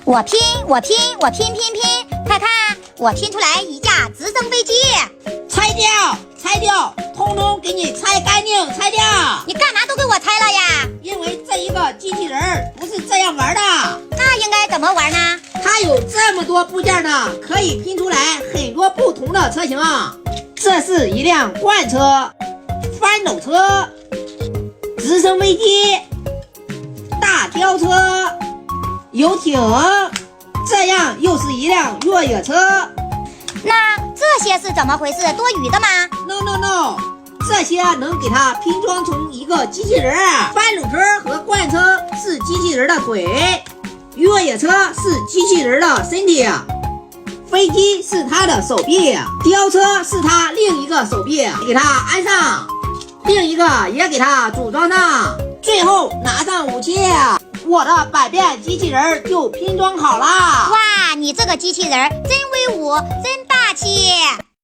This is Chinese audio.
我拼，快看，我拼出来一架直升飞机！拆掉，通通给你拆干净，拆掉！你干嘛都给我拆了呀？因为这一个机器人不是这样玩的。那应该怎么玩呢？它有这么多部件呢，可以拼出来很多不同的车型。这是一辆罐车、翻斗车、直升飞机、大吊车、游艇，这样又是一辆越野车。那这些是怎么回事？多余的吗 ？No， 这些能给它拼装成一个机器人。翻斗车和罐车是机器人的腿，越野车是机器人的身体，飞机是它的手臂，吊车是它另一个手臂，给它安上，另一个也给它组装上，最后拿上武器，我的百变机器人就拼装好了。哇，你这个机器人真威武，真霸气！